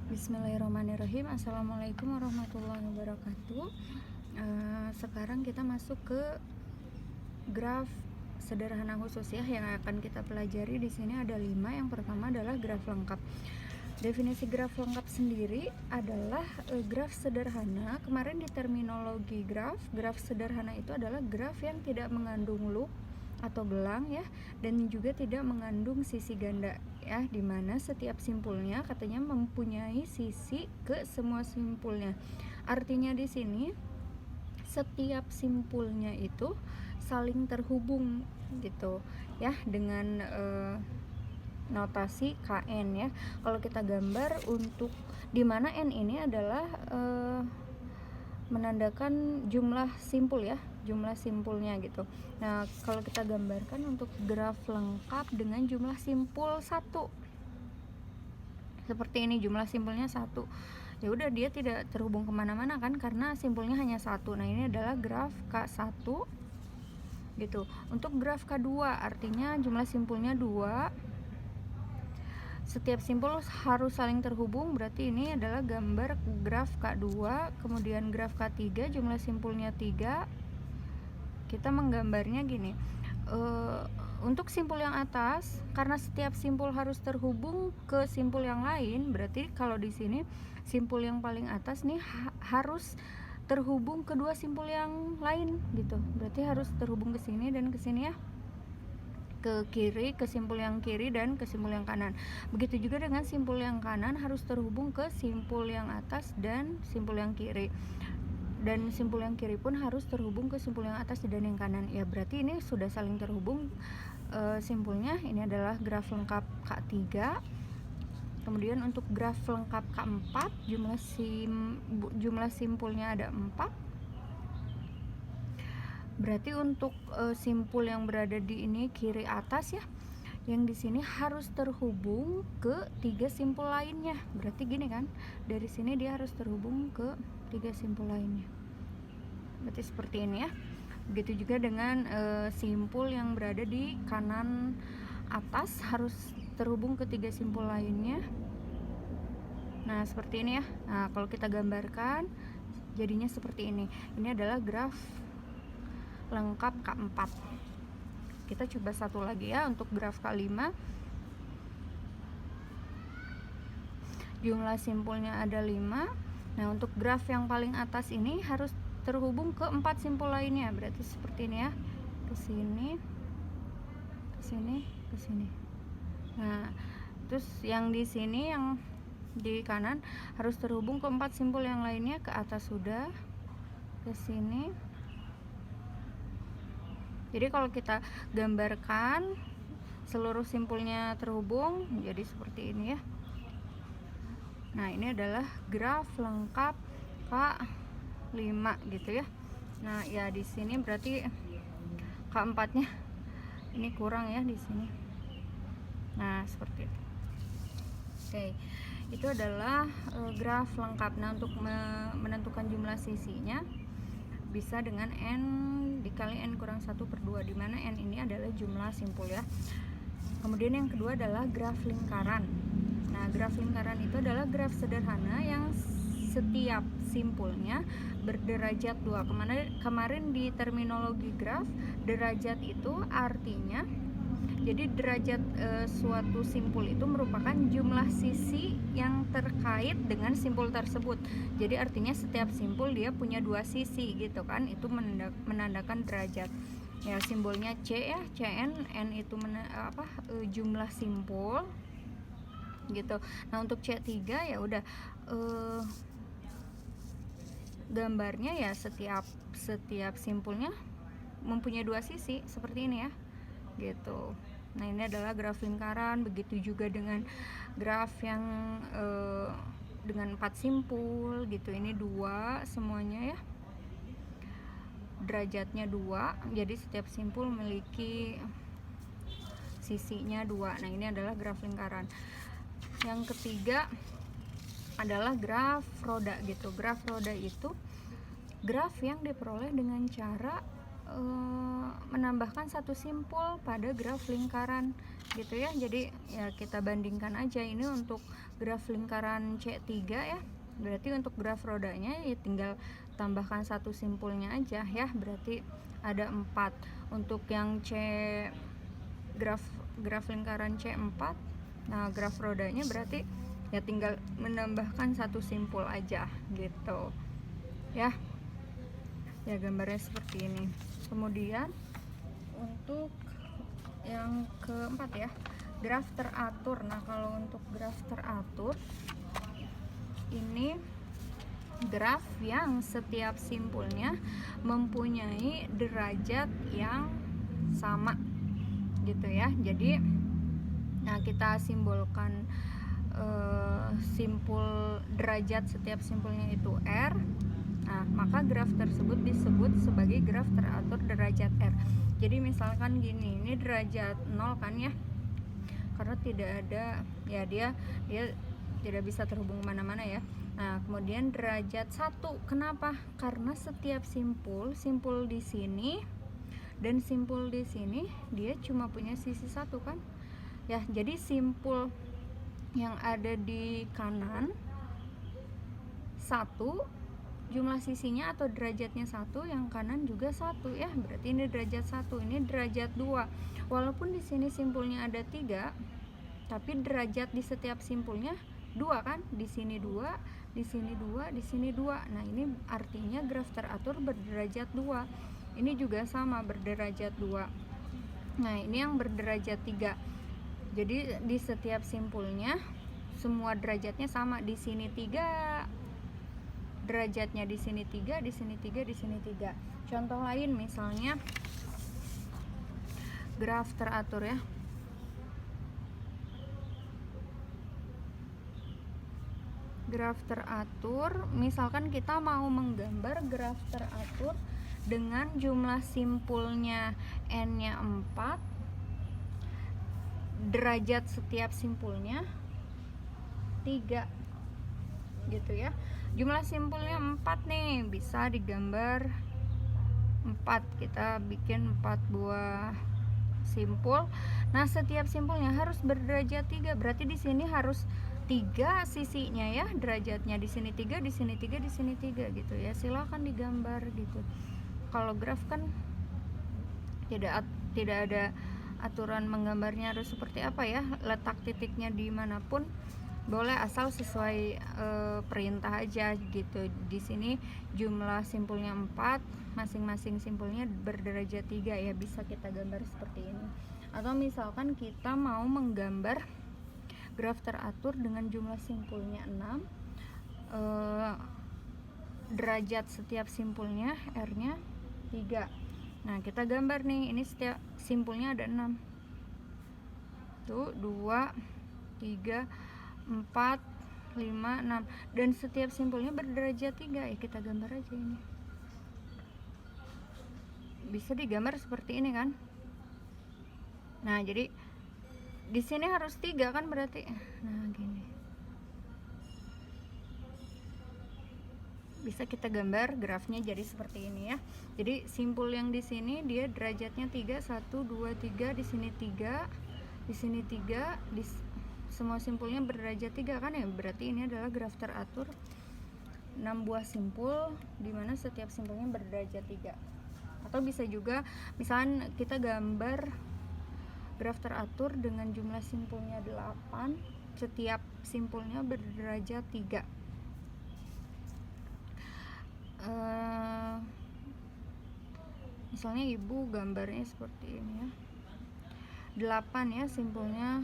Bismillahirrahmanirrahim. Assalamualaikum warahmatullahi wabarakatuh. Sekarang kita masuk ke graf sederhana khusus ya, yang akan kita pelajari di sini ada 5. Yang pertama adalah graf lengkap. Definisi graf lengkap sendiri adalah graf sederhana. Kemarin di terminologi graf sederhana itu adalah graf yang tidak mengandung loop atau gelang ya, dan juga tidak mengandung sisi ganda ya, dimana setiap simpulnya katanya mempunyai sisi ke semua simpulnya. Artinya di sini setiap simpulnya itu saling terhubung gitu ya, dengan notasi KN ya. Kalau kita gambar untuk dimana N ini adalah menandakan jumlah simpul ya, jumlah simpulnya gitu. Nah, kalau kita gambarkan untuk graf lengkap dengan jumlah simpul 1 seperti ini, jumlah simpulnya 1, ya udah dia tidak terhubung kemana-mana kan, karena simpulnya hanya 1. Nah, ini adalah graf K1 gitu. Untuk graf K2 artinya jumlah simpulnya 2, setiap simpul harus saling terhubung, berarti ini adalah gambar graf K2. Kemudian graf K3 jumlah simpulnya 3. Kita menggambarnya gini, untuk simpul yang atas, karena setiap simpul harus terhubung ke simpul yang lain, berarti kalau di sini simpul yang paling atas nih harus terhubung ke dua simpul yang lain gitu. Berarti harus terhubung ke sini dan ke sini ya, ke kiri, ke simpul yang kiri dan ke simpul yang kanan. Begitu juga dengan simpul yang kanan harus terhubung ke simpul yang atas dan simpul yang kiri, dan simpul yang kiri pun harus terhubung ke simpul yang atas dan yang kanan ya. Berarti ini sudah saling terhubung simpulnya. Ini adalah graf lengkap K3. Kemudian untuk graf lengkap K4 jumlah simpulnya ada 4. Berarti untuk simpul yang berada di ini kiri atas ya, yang di sini harus terhubung ke 3 simpul lainnya. Berarti gini kan, dari sini dia harus terhubung ke 3 simpul lainnya. Berarti seperti ini ya. Begitu juga dengan simpul yang berada di kanan atas harus terhubung ke 3 simpul lainnya. Nah, seperti ini ya. Nah, kalau kita gambarkan jadinya seperti ini. Ini adalah graf lengkap K4. Kita coba satu lagi ya, untuk graf K5. Jumlah simpulnya ada 5. Nah, untuk graf yang paling atas ini harus terhubung ke 4 simpul lainnya. Berarti seperti ini ya. Ke sini, ke sini, ke sini. Nah, terus yang di sini yang di kanan harus terhubung ke 4 simpul yang lainnya. Ke atas sudah, ke sini. Jadi kalau kita gambarkan seluruh simpulnya terhubung jadi seperti ini ya. Nah, ini adalah graf lengkap K5 gitu ya. Nah, ya di sini berarti K4-nya ini kurang ya di sini. Nah, seperti itu. Oke, itu adalah graf lengkap. Nah, untuk menentukan jumlah sisinya bisa dengan N dikali N kurang 1/2, dimana N ini adalah jumlah simpul ya. Kemudian yang kedua adalah graf lingkaran. Nah, graf lingkaran itu adalah graf sederhana yang setiap simpulnya berderajat 2. Kemarin di terminologi graf, derajat itu artinya, jadi derajat suatu simpul itu merupakan jumlah sisi yang terkait dengan simpul tersebut. Jadi artinya setiap simpul dia punya 2 sisi gitu kan, itu menandakan derajat. Ya, simbolnya C ya, Cn, N itu jumlah simpul gitu. Nah, untuk C3 ya udah gambarnya ya setiap simpulnya mempunyai 2 sisi seperti ini ya gitu. Nah, ini adalah graf lingkaran. Begitu juga dengan graf yang dengan 4 simpul gitu. Ini 2 semuanya ya, derajatnya 2, jadi setiap simpul memiliki sisinya 2. Nah, ini adalah graf lingkaran. Yang ketiga adalah graf roda gitu. Graf roda itu graf yang diperoleh dengan cara menambahkan 1 simpul pada graf lingkaran gitu ya. Jadi ya kita bandingkan aja, ini untuk graf lingkaran C3 ya. Berarti untuk graf rodanya ya tinggal tambahkan satu simpulnya aja ya, berarti ada 4. Untuk yang graf lingkaran C4, nah graf rodanya berarti ya tinggal menambahkan satu simpul aja gitu ya. Ya gambarnya seperti ini. Kemudian untuk yang keempat ya, graf teratur. Nah kalau untuk graf teratur ini graf yang setiap simpulnya mempunyai derajat yang sama gitu ya. Jadi nah kita simbolkan simpul derajat setiap simpulnya itu R. Nah maka graf tersebut disebut sebagai graf teratur derajat R. Jadi misalkan gini, ini derajat 0 kan ya, karena tidak ada ya, dia tidak bisa terhubung kemana-mana ya. Nah kemudian derajat 1, kenapa? Karena setiap simpul di sini dan simpul di sini dia cuma punya sisi satu kan ya. Jadi simpul yang ada di kanan 1, jumlah sisinya atau derajatnya 1, yang kanan juga 1 ya, berarti ini derajat 1, ini derajat 2. Walaupun di sini simpulnya ada 3, tapi derajat di setiap simpulnya 2 kan, di sini 2, di sini 2, di sini 2. Nah ini artinya graf teratur berderajat 2. Ini juga sama berderajat 2. Nah ini yang berderajat 3. Jadi di setiap simpulnya semua derajatnya sama, di sini 3 derajatnya, di sini 3, di sini 3, di sini 3. Contoh lain misalnya graf teratur ya. Graf teratur, misalkan kita mau menggambar graf teratur dengan jumlah simpulnya n-nya 4, derajat setiap simpulnya 3 gitu ya. Jumlah simpulnya 4 nih, bisa digambar 4. Kita bikin 4 buah simpul. Nah setiap simpulnya harus berderajat 3, berarti di sini harus 3 sisinya ya, derajatnya di sini 3, di sini 3, di sini 3 gitu ya. Silahkan digambar gitu. Kalau graf kan tidak ada aturan menggambarnya harus seperti apa ya, letak titiknya dimanapun boleh, asal sesuai perintah aja gitu. Di sini jumlah simpulnya 4, masing-masing simpulnya berderajat 3 ya, bisa kita gambar seperti ini. Atau misalkan kita mau menggambar graf teratur dengan jumlah simpulnya 6, derajat setiap simpulnya R-nya 3. Nah kita gambar nih, ini setiap simpulnya ada 6 tuh, 2, 3, 4, 5, 6, dan setiap simpulnya berderajat 3 ya, kita gambar aja ini. Bisa digambar seperti ini kan. Nah jadi di sini harus 3 kan berarti. Nah gini, bisa kita gambar grafnya jadi seperti ini ya. Jadi simpul yang di sini dia derajatnya 3, 1, 2, 3, di sini 3, di sini 3, di semua simpulnya berderajat 3 kan ya, berarti ini adalah graf teratur 6 buah simpul dimana setiap simpulnya berderajat 3. Atau bisa juga misalnya kita gambar graf teratur dengan jumlah simpulnya 8, setiap simpulnya berderajat 3. Misalnya ibu gambarnya seperti ini ya, 8 ya simpulnya,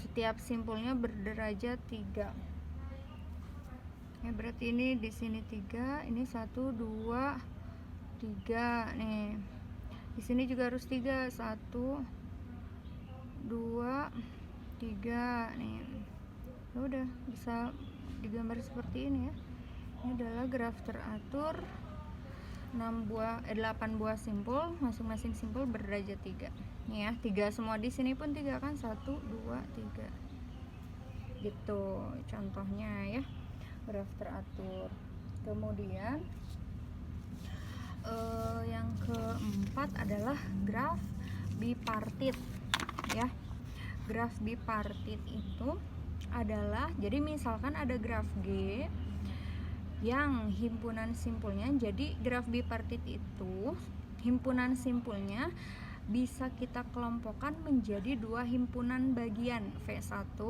setiap simpulnya berderajat 3 ya, berarti ini di sini 3, ini 1, 2, 3 nih, di sini juga harus 3, 1, 2, 3 nih. Udah bisa digambar seperti ini ya. Ini adalah graf teratur 8 buah simpul, masing-masing simpul berderajat 3 nih ya. 3 semua di sini pun 3 kan, 1, 2, 3 gitu contohnya ya, graf teratur. Kemudian yang keempat adalah graf bipartit ya. Graf bipartit itu adalah, jadi misalkan ada graf G yang himpunan simpulnya, jadi graf bipartit itu himpunan simpulnya bisa kita kelompokkan menjadi dua himpunan bagian, V1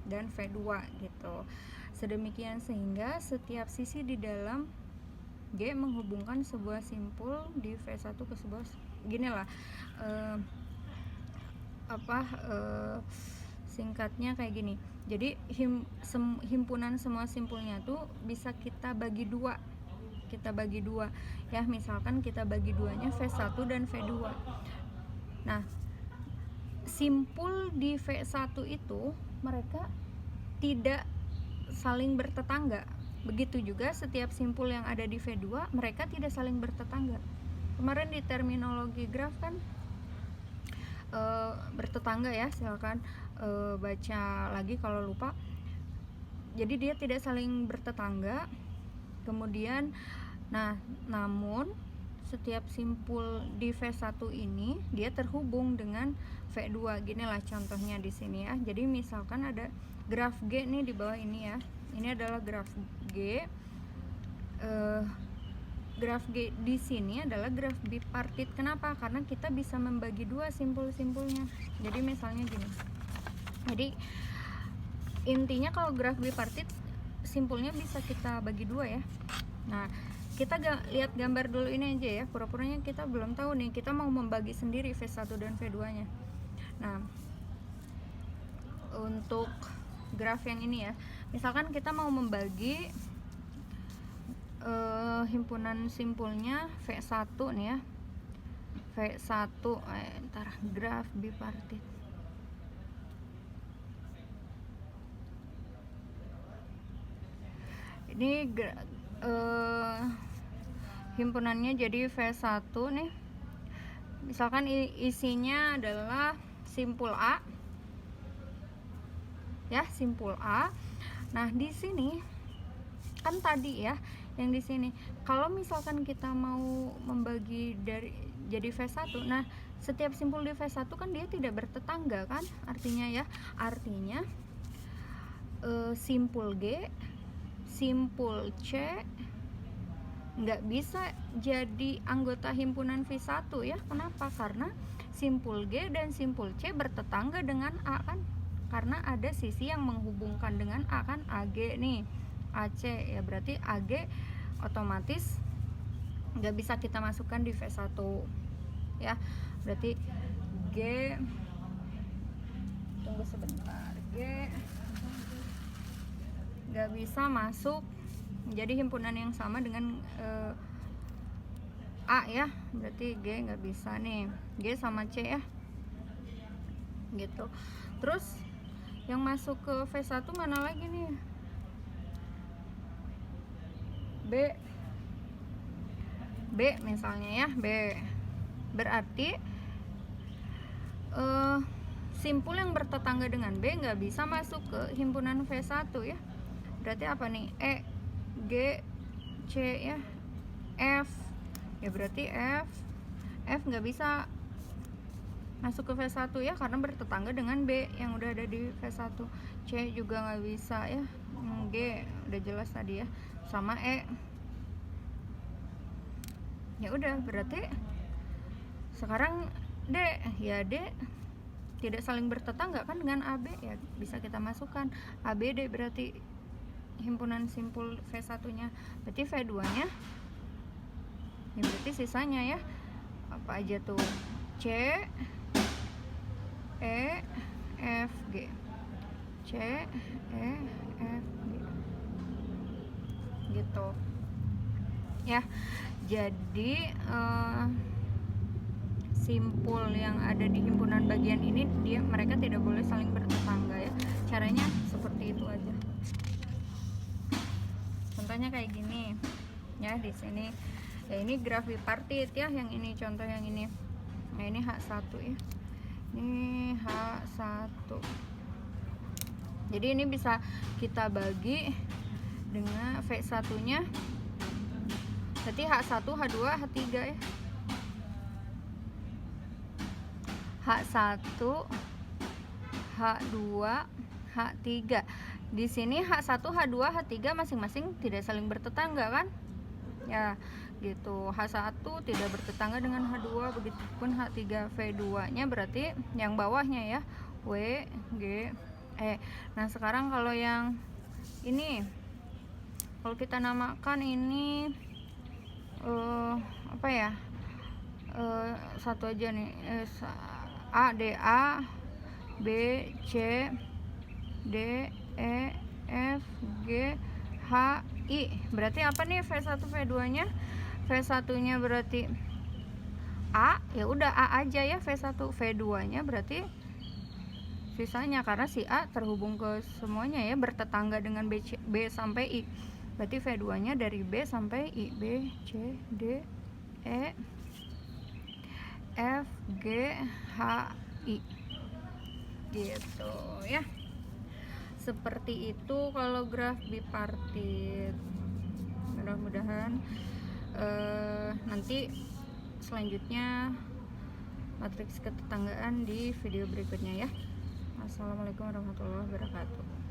dan V2 gitu. Sedemikian sehingga setiap sisi di dalam G menghubungkan sebuah simpul di V1 ke sebuah, gini lah, singkatnya kayak gini. Jadi himpunan semua simpulnya tuh bisa kita bagi dua. Ya, misalkan kita bagi duanya V1 dan V2. Nah, simpul di V1 itu mereka tidak saling bertetangga. Begitu juga setiap simpul yang ada di V2 mereka tidak saling bertetangga. Kemarin di terminologi graf kan bertetangga ya, silakan baca lagi kalau lupa. Jadi dia tidak saling bertetangga. Kemudian namun setiap simpul di V1 ini dia terhubung dengan V2. Ginilah contohnya di sini ya. Jadi misalkan ada graf G nih di bawah ini ya. Ini adalah graf G. Graf G di sini adalah graf bipartit. Kenapa? Karena kita bisa membagi dua simpul-simpulnya. Jadi misalnya gini. Jadi intinya kalau graf bipartit simpulnya bisa kita bagi dua ya. Nah, kita lihat gambar dulu ini aja ya. Pura-puranya kita belum tahu nih, kita mau membagi sendiri V1 dan V2-nya. Nah, untuk graf yang ini ya, misalkan kita mau membagi himpunan simpulnya V1 nih ya. V1 graf bipartit. Ini himpunannya jadi V1 nih. Misalkan isinya adalah simpul A. Ya, simpul A. Nah, di sini kan tadi ya, yang di sini kalau misalkan kita mau membagi jadi V1, nah setiap simpul di V1 kan dia tidak bertetangga kan, artinya simpul G, simpul C nggak bisa jadi anggota himpunan V1 ya. Kenapa? Karena simpul G dan simpul C bertetangga dengan A kan, karena ada sisi yang menghubungkan dengan A kan, AG nih, AC ya, berarti AG otomatis nggak bisa kita masukkan di V1 ya. Berarti G, tunggu sebentar, G nggak bisa masuk jadi himpunan yang sama dengan A ya. Berarti G nggak bisa nih, G sama C ya gitu. Terus yang masuk ke V1 mana lagi nih? B misalnya ya, B. Berarti simpul yang bertetangga dengan B nggak bisa masuk ke himpunan V1 ya. Berarti apa nih? E, G, C ya, F ya, berarti F nggak bisa masuk ke V1 ya, karena bertetangga dengan B yang udah ada di V1. C juga nggak bisa ya. G udah jelas tadi ya, sama E. Ya udah, berarti sekarang D ya, D tidak saling bertetangga kan dengan AB ya, bisa kita masukkan ABD, berarti himpunan simpul V1-nya. Berarti V2-nya ya, berarti sisanya ya apa aja tuh? C, E, F, G. C, E, F, G gitu ya. Jadi simpul yang ada di himpunan bagian ini mereka tidak boleh saling bertetangga ya. Caranya seperti itu aja. Contohnya kayak gini ya di sini. Ya ini graf bipartit ya, yang ini contoh yang ini. Nah, ini H1 ya. Ini H1. Jadi ini bisa kita bagi dengan V1-nya. Berarti H1, H2, H3 ya. H1, H2, H3. Di sini H1, H2, H3 masing-masing tidak saling bertetangga kan? Ya, gitu. H1 tidak bertetangga dengan H2, begitupun H3. V2-nya berarti yang bawahnya ya, W, G, E. Nah, sekarang kalau yang ini, kalau kita namakan ini apa ya? Satu aja nih, A, D, A, B, C, D, E, F, G, H, I. Berarti apa nih V1, V2 nya? V1 nya berarti A, ya udah A aja ya V1. V2 nya berarti sisanya, karena si A terhubung ke semuanya ya, bertetangga dengan B sampai I. Berarti V2 nya dari B sampai I. B, C, D, E, F, G, H, I, gitu ya. Seperti itu kalau graf bipartit. Mudah-mudahan nanti selanjutnya matriks ketetanggaan di video berikutnya ya. Assalamualaikum warahmatullahi wabarakatuh.